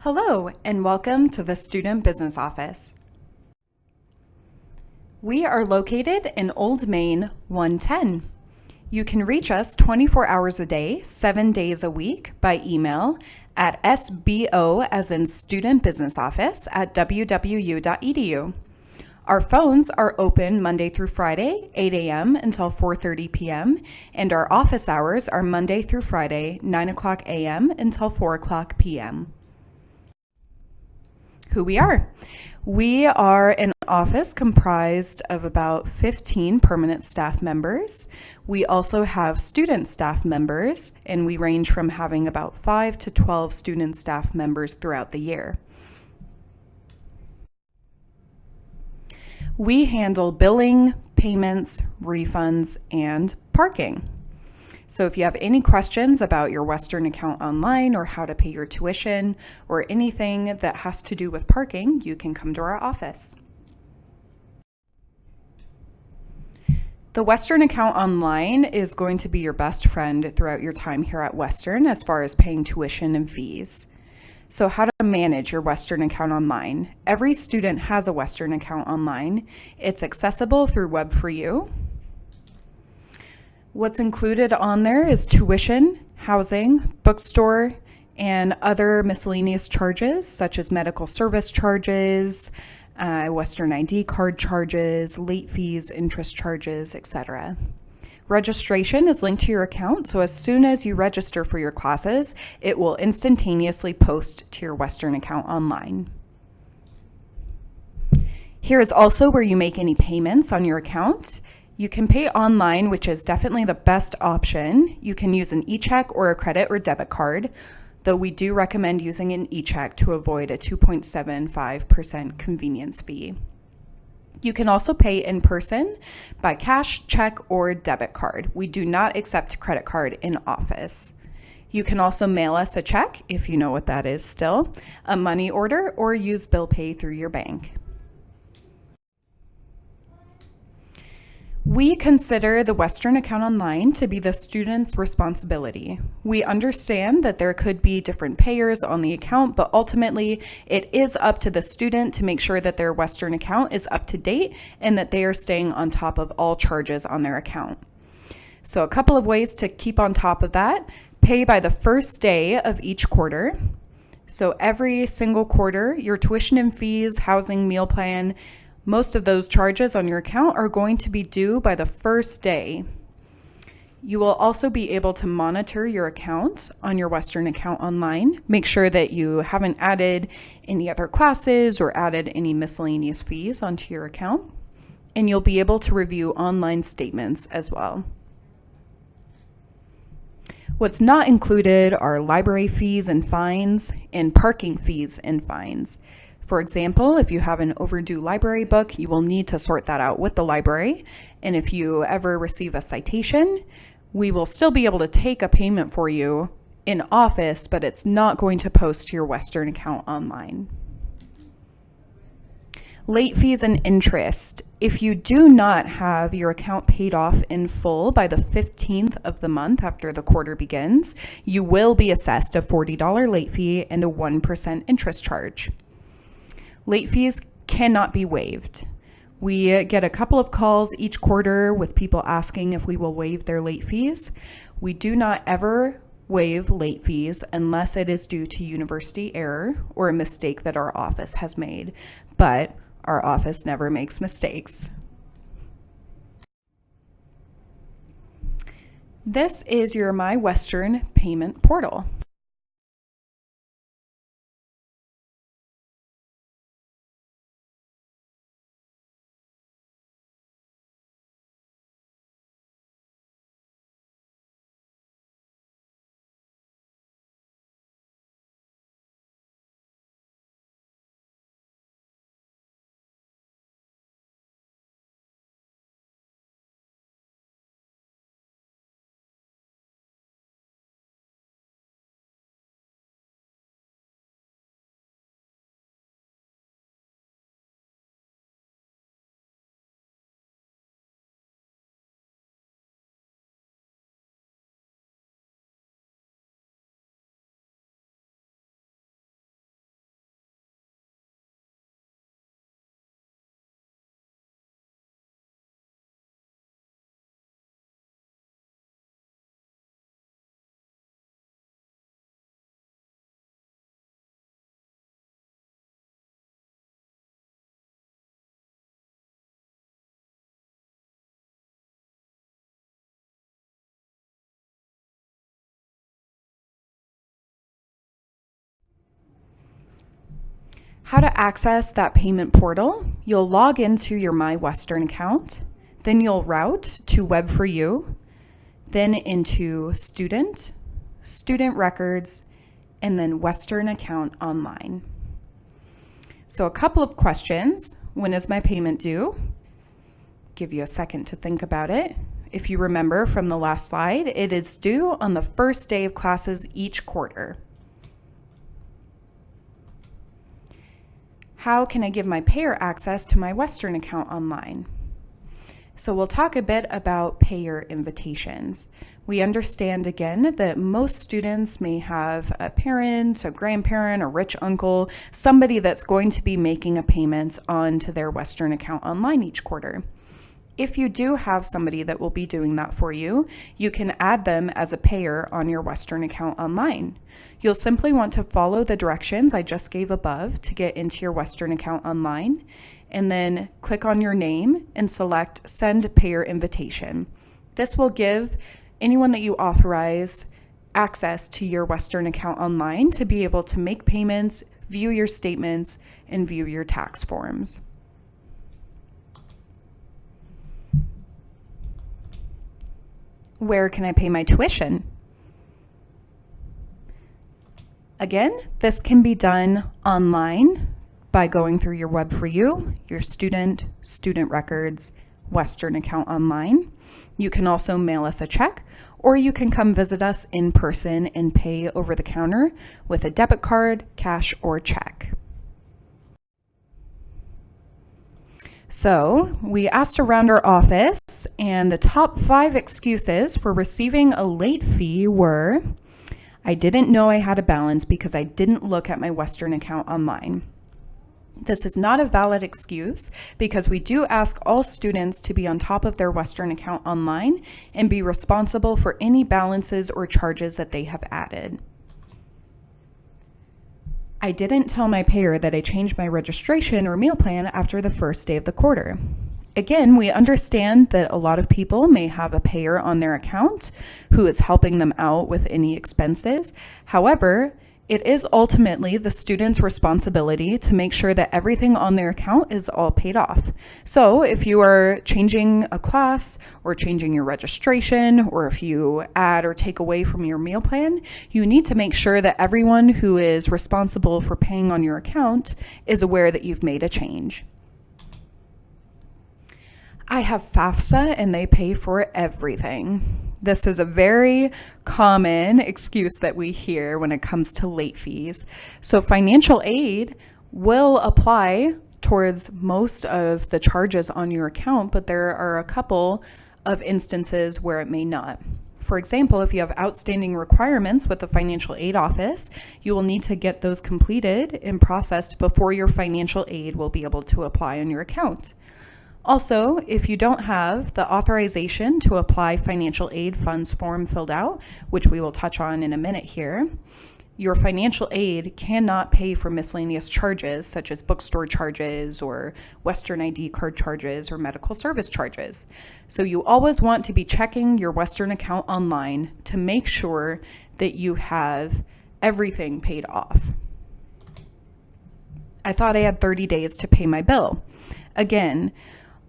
Hello, and welcome to the Student Business Office. We are located in Old Main 110. You can reach us 24 hours a day, 7 days a week by email at sbo, as in Student Business Office, at wwu.edu. Our phones are open Monday through Friday, 8 a.m. until 4:30 p.m., and our office hours are Monday through Friday, 9 o'clock a.m. until 4 o'clock p.m. Who we are. We are an office comprised of about 15 permanent staff members. We also have student staff members, and we range from having about 5 to 12 student staff members throughout the year. We handle billing, payments, refunds, and parking. So if you have any questions about your Western account online or how to pay your tuition or anything that has to do with parking, you can come to our office. The Western account online is going to be your best friend throughout your time here at Western as far as paying tuition and fees. So how to manage your Western account online. Every student has a Western account online. It's accessible through Web4U. What's included on there is tuition, housing, bookstore, and other miscellaneous charges such as medical service charges, Western ID card charges, late fees, interest charges, etc. Registration is linked to your account, so as soon as you register for your classes, it will instantaneously post to your Western account online. Here is also where you make any payments on your account. You can pay online, which is definitely the best option. You can use an e-check or a credit or debit card, though we do recommend using an e-check to avoid a 2.75% convenience fee. You can also pay in person by cash, check, or debit card. We do not accept credit card in office. You can also mail us a check, if you know what that is still, a money order, or use bill pay through your bank. We consider the Western account online to be the student's responsibility. We understand that there could be different payers on the account, but ultimately it is up to the student to make sure that their Western account is up to date and that they are staying on top of all charges on their account. So a couple of ways to keep on top of that: pay by the first day of each quarter. So every single quarter, your tuition and fees, housing, meal plan, most of those charges on your account are going to be due by the first day. You will also be able to monitor your account on your Western account online. Make sure that you haven't added any other classes or added any miscellaneous fees onto your account. And you'll be able to review online statements as well. What's not included are library fees and fines and parking fees and fines. For example, if you have an overdue library book, you will need to sort that out with the library. And if you ever receive a citation, we will still be able to take a payment for you in office, but it's not going to post to your Western account online. Late fees and interest. If you do not have your account paid off in full by the 15th of the month after the quarter begins, you will be assessed a $40 late fee and a 1% interest charge. Late fees cannot be waived. We get a couple of calls each quarter with people asking if we will waive their late fees. We do not ever waive late fees unless it is due to university error or a mistake that our office has made, but our office never makes mistakes. This is your My Western payment portal. How to access that payment portal: you'll log into your My Western account, then you'll route to Web4U, then into Student, Student Records, and then Western Account Online. So a couple of questions. When is my payment due? Give you a second to think about it. If you remember from the last slide, it is due on the first day of classes each quarter. How can I give my payer access to my Western account online? So we'll talk a bit about payer invitations. We understand again that most students may have a parent, a grandparent, a rich uncle, somebody that's going to be making a payment onto their Western account online each quarter. If you do have somebody that will be doing that for you, you can add them as a payer on your Western account online. You'll simply want to follow the directions I just gave above to get into your Western account online, and then click on your name and select Send Payer Invitation. This will give anyone that you authorize access to your Western account online to be able to make payments, view your statements, and view your tax forms. Where can I pay my tuition? Again, this can be done online by going through your Web4U, your student, student records, Western account online. You can also mail us a check, or you can come visit us in person and pay over the counter with a debit card, cash, or check. So we asked around our office, and the top 5 excuses for receiving a late fee were: I didn't know I had a balance because I didn't look at my Western account online. This is not a valid excuse because we do ask all students to be on top of their Western account online and be responsible for any balances or charges that they have added. I didn't tell my payer that I changed my registration or meal plan after the first day of the quarter. Again, we understand that a lot of people may have a payer on their account who is helping them out with any expenses. However, it is ultimately the student's responsibility to make sure that everything on their account is all paid off. So if you are changing a class or changing your registration, or if you add or take away from your meal plan, you need to make sure that everyone who is responsible for paying on your account is aware that you've made a change. I have FAFSA and they pay for everything. This is a very common excuse that we hear when it comes to late fees. So financial aid will apply towards most of the charges on your account, but there are a couple of instances where it may not. For example, if you have outstanding requirements with the financial aid office, you will need to get those completed and processed before your financial aid will be able to apply on your account. Also, if you don't have the authorization to apply financial aid funds form filled out, which we will touch on in a minute here, your financial aid cannot pay for miscellaneous charges such as bookstore charges or Western ID card charges or medical service charges. So you always want to be checking your Western account online to make sure that you have everything paid off. I thought I had 30 days to pay my bill. Again,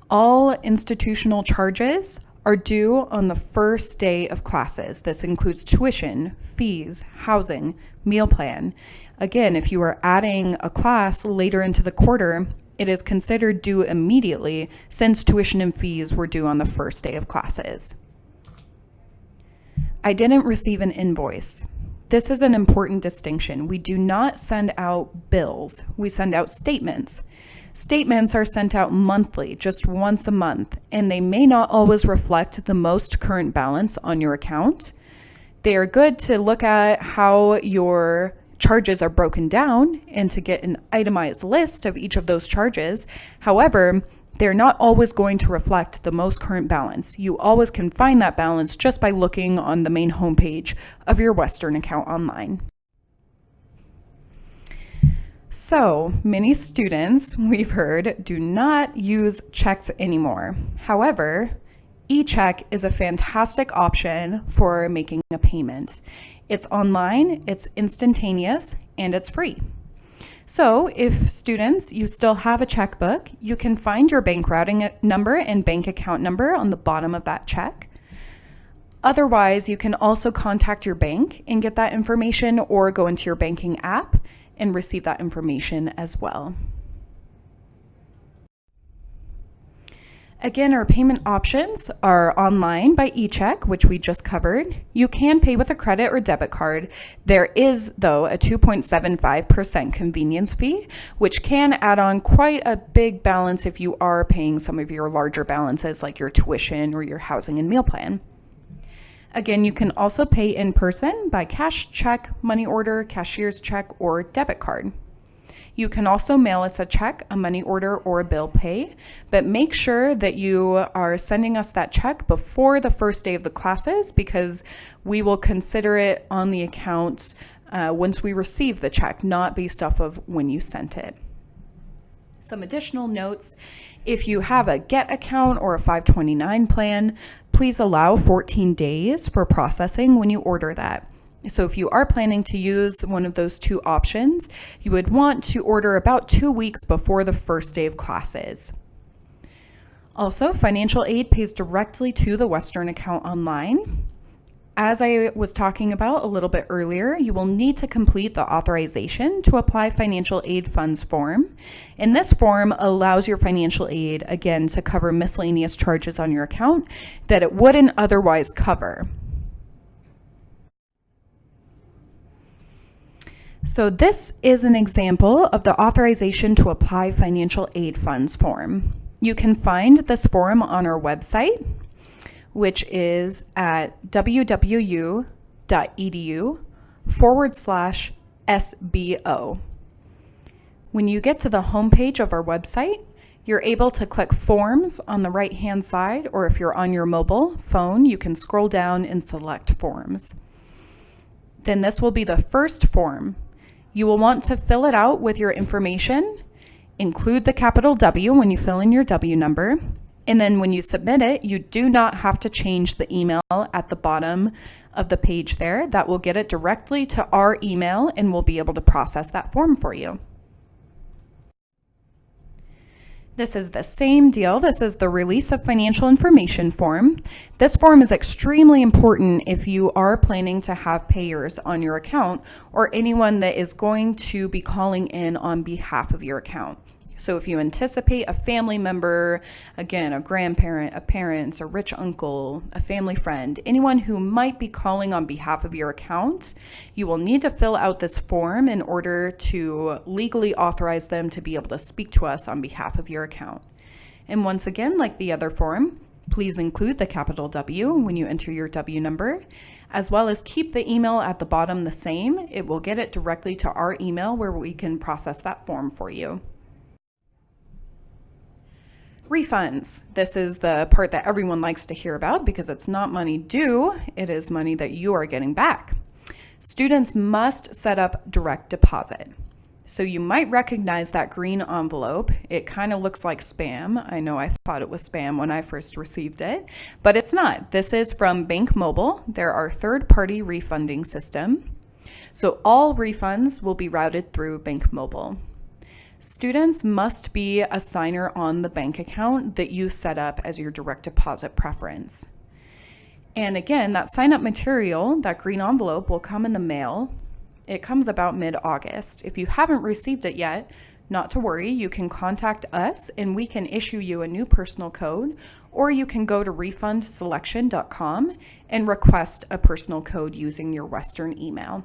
all institutional charges are due on the first day of classes. This includes tuition, fees, housing, meal plan. Again, if you are adding a class later into the quarter, it is considered due immediately since tuition and fees were due on the first day of classes. I didn't receive an invoice. This is an important distinction. We do not send out bills. We send out statements. Statements are sent out monthly, just once a month, and they may not always reflect the most current balance on your account. They are good to look at how your charges are broken down and to get an itemized list of each of those charges. However, they're not always going to reflect the most current balance. You always can find that balance just by looking on the main homepage of your Western account online. So many students, we've heard, do not use checks anymore. However, e-check is a fantastic option for making a payment. It's online, it's instantaneous, and it's free. So if students, you still have a checkbook, you can find your bank routing number and bank account number on the bottom of that check. Otherwise, you can also contact your bank and get that information, or go into your banking app and receive that information as well. Again, our payment options are online by e-check, which we just covered. You can pay with a credit or debit card. There is, though, a 2.75% convenience fee, which can add on quite a big balance if you are paying some of your larger balances like your tuition or your housing and meal plan. Again, you can also pay in person by cash, check, money order, cashier's check, or debit card. You can also mail us a check, a money order, or a bill pay, but make sure that you are sending us that check before the first day of the classes, because we will consider it on the account once we receive the check, not based off of when you sent it. Some additional notes: if you have a GET account or a 529 plan, please allow 14 days for processing when you order that. So if you are planning to use one of those two options, you would want to order about 2 weeks before the first day of classes. Also, financial aid pays directly to the Western account online. As I was talking about a little bit earlier, you will need to complete the authorization to apply financial aid funds form. And this form allows your financial aid, again, to cover miscellaneous charges on your account that it wouldn't otherwise cover. So this is an example of the authorization to apply financial aid funds form. You can find this form on our website, which is at www.edu/SBO. When you get to the homepage of our website, you're able to click Forms on the right-hand side, or if you're on your mobile phone, you can scroll down and select Forms. Then this will be the first form. You will want to fill it out with your information, include the capital W when you fill in your W number, and then when you submit it, you do not have to change the email at the bottom of the page there. That will get it directly to our email, and we'll be able to process that form for you. This is the same deal. This is the release of financial information form. This form is extremely important if you are planning to have payers on your account, or anyone that is going to be calling in on behalf of your account. So if you anticipate a family member, again, a grandparent, a parent, a rich uncle, a family friend, anyone who might be calling on behalf of your account, you will need to fill out this form in order to legally authorize them to be able to speak to us on behalf of your account. And once again, like the other form, please include the capital W when you enter your W number, as well as keep the email at the bottom the same. It will get it directly to our email where we can process that form for you. Refunds. This is the part that everyone likes to hear about because it's not money due, it is money that you are getting back. Students must set up direct deposit. So you might recognize that green envelope. It kind of looks like spam. I know I thought it was spam when I first received it, but it's not. This is from Bank Mobile. They're our third-party refunding system. So all refunds will be routed through Bank Mobile. Students must be a signer on the bank account that you set up as your direct deposit preference. And again, that sign-up material, that green envelope, will come in the mail. It comes about mid-August. If you haven't received it yet, not to worry, you can contact us and we can issue you a new personal code, or you can go to refundselection.com and request a personal code using your Western email.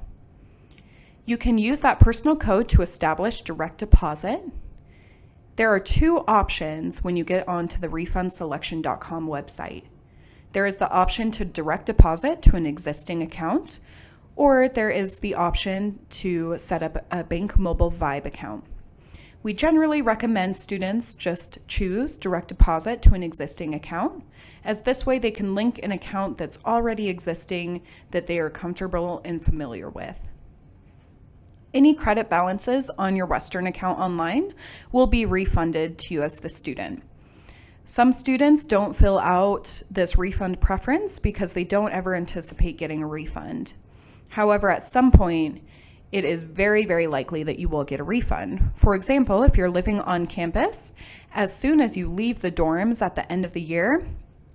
You can use that personal code to establish direct deposit. There are two options when you get onto the refundselection.com website. There is the option to direct deposit to an existing account, or there is the option to set up a Bank Mobile Vibe account. We generally recommend students just choose direct deposit to an existing account, as this way they can link an account that's already existing that they are comfortable and familiar with. Any credit balances on your Western account online will be refunded to you as the student. Some students don't fill out this refund preference because they don't ever anticipate getting a refund. However, at some point, it is very, very likely that you will get a refund. For example, if you're living on campus, as soon as you leave the dorms at the end of the year,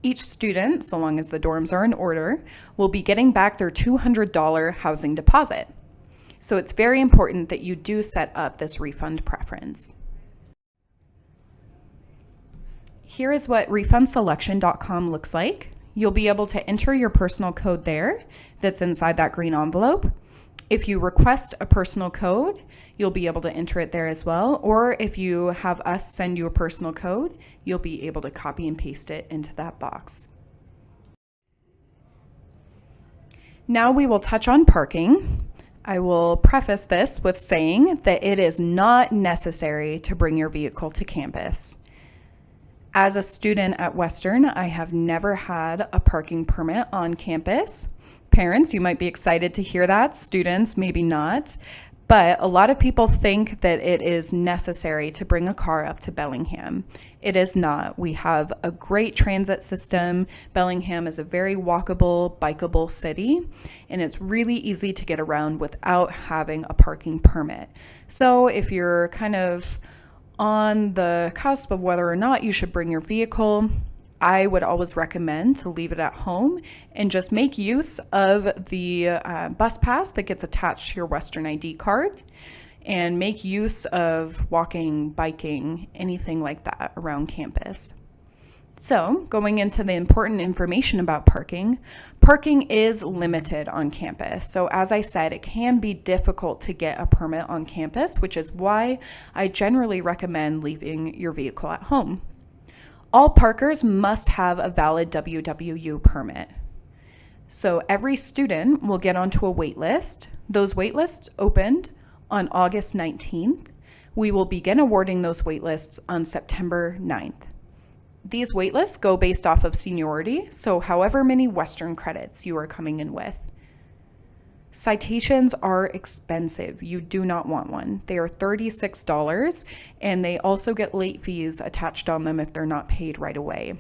each student, so long as the dorms are in order, will be getting back their $200 housing deposit. So it's very important that you do set up this refund preference. Here is what refundselection.com looks like. You'll be able to enter your personal code there that's inside that green envelope. If you request a personal code, you'll be able to enter it there as well. Or if you have us send you a personal code, you'll be able to copy and paste it into that box. Now we will touch on parking. I will preface this with saying that it is not necessary to bring your vehicle to campus. As a student at Western, I have never had a parking permit on campus. Parents, you might be excited to hear that. Students, maybe not. But a lot of people think that it is necessary to bring a car up to Bellingham. It is not. We have a great transit system. Bellingham is a very walkable, bikeable city, and it's really easy to get around without having a parking permit. So if you're kind of on the cusp of whether or not you should bring your vehicle, I would always recommend to leave it at home and just make use of the bus pass that gets attached to your Western ID card, and make use of walking, biking, anything like that around campus. So going into the important information about parking, parking is limited on campus. So as I said, it can be difficult to get a permit on campus, which is why I generally recommend leaving your vehicle at home. All parkers must have a valid WWU permit. So every student will get onto a wait list. Those wait lists opened on August 19th. We will begin awarding those wait lists on September 9th. These wait lists go based off of seniority, so however many Western credits you are coming in with. Citations are expensive. You do not want one. They are $36, and they also get late fees attached on them if they're not paid right away.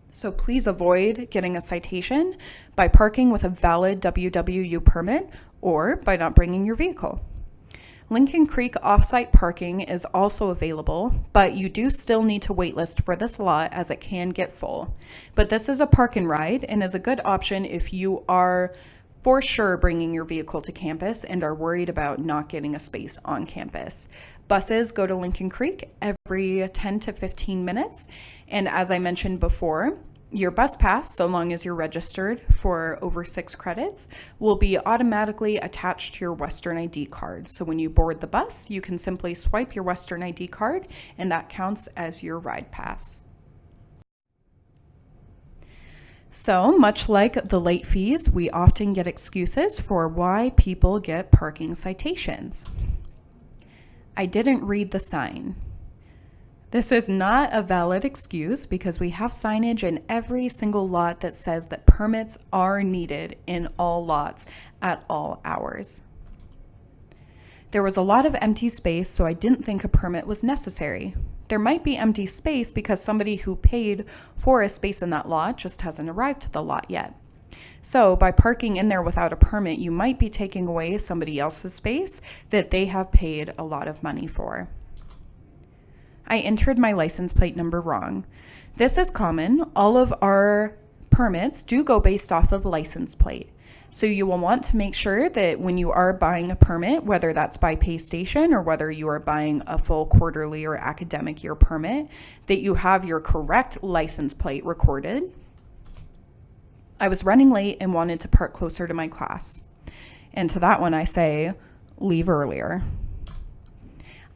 So please avoid getting a citation by parking with a valid WWU permit or by not bringing your vehicle. Lincoln Creek off-site parking is also available, but you do still need to waitlist for this lot as it can get full. But this is a park and ride and is a good option if you are for sure bringing your vehicle to campus and are worried about not getting a space on campus. Buses go to Lincoln Creek every 10 to 15 minutes. And as I mentioned before, your bus pass, so long as you're registered for over 6 credits, will be automatically attached to your Western ID card. So when you board the bus, you can simply swipe your Western ID card and that counts as your ride pass. So much like the late fees, we often get excuses for why people get parking citations. I didn't read the sign. This is not a valid excuse because we have signage in every single lot that says that permits are needed in all lots at all hours. There was a lot of empty space, so I didn't think a permit was necessary. There might be empty space because somebody who paid for a space in that lot just hasn't arrived to the lot yet. So by parking in there without a permit, you might be taking away somebody else's space that they have paid a lot of money for. I entered my license plate number wrong. This is common. All of our permits do go based off of license plate. So you will want to make sure that when you are buying a permit, whether that's by pay station or whether you are buying a full quarterly or academic year permit, that you have your correct license plate recorded. I was running late and wanted to park closer to my class. And to that one I say, leave earlier.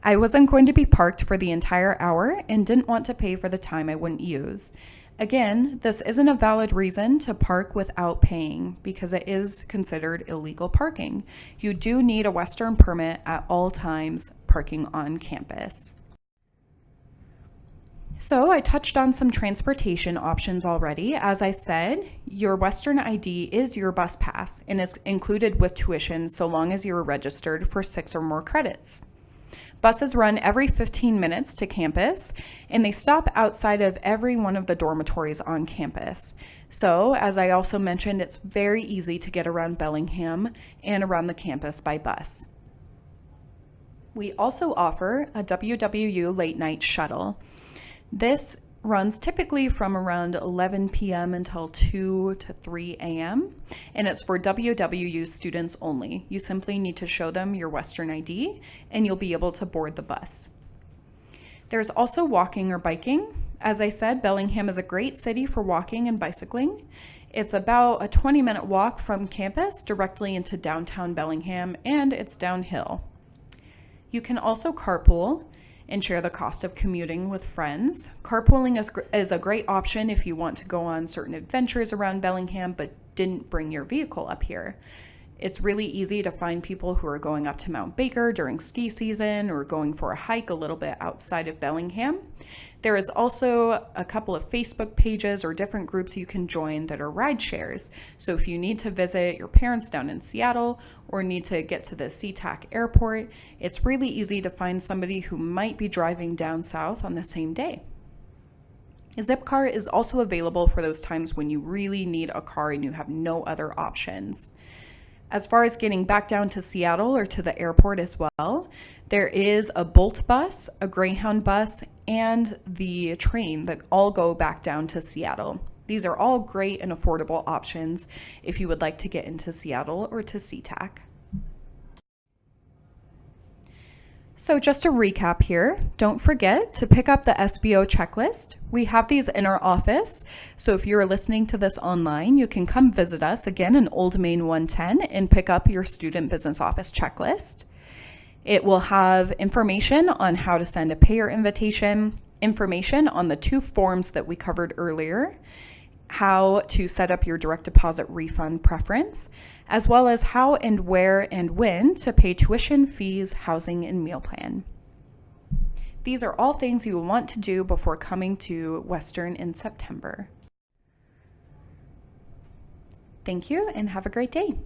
I wasn't going to be parked for the entire hour and didn't want to pay for the time I wouldn't use. Again, this isn't a valid reason to park without paying because it is considered illegal parking. You do need a Western permit at all times parking on campus. So I touched on some transportation options already. As I said, your Western ID is your bus pass and is included with tuition so long as you're registered for 6 or more credits. Buses run every 15 minutes to campus, and they stop outside of every one of the dormitories on campus. So, as I also mentioned, it's very easy to get around Bellingham and around the campus by bus. We also offer a WWU late night shuttle. This runs typically from around 11 p.m. until 2 to 3 a.m. and it's for WWU students only. You simply need to show them your Western ID and you'll be able to board the bus. There's also walking or biking. As I said, Bellingham is a great city for walking and bicycling. It's about a 20-minute walk from campus directly into downtown Bellingham, and it's downhill. You can also carpool and share the cost of commuting with friends. Carpooling is a great option if you want to go on certain adventures around Bellingham but didn't bring your vehicle up here. It's really easy to find people who are going up to Mount Baker during ski season or going for a hike a little bit outside of Bellingham. There is also a couple of Facebook pages or different groups you can join that are ride shares. So if you need to visit your parents down in Seattle or need to get to the SeaTac airport, it's really easy to find somebody who might be driving down south on the same day. A Zipcar is also available for those times when you really need a car and you have no other options. As far as getting back down to Seattle or to the airport as well, there is a Bolt bus, a Greyhound bus, and the train that all go back down to Seattle. These are all great and affordable options if you would like to get into Seattle or to SeaTac. So just to recap here, don't forget to pick up the SBO checklist. We have these in our office, so if you're listening to this online, you can come visit us again in Old Main 110 and pick up your Student Business Office checklist. It will have information on how to send a payer invitation, information on the 2 forms that we covered earlier, how to set up your direct deposit refund preference, as well as how and where and when to pay tuition, fees, housing, and meal plan. These are all things you will want to do before coming to Western in September. Thank you and have a great day.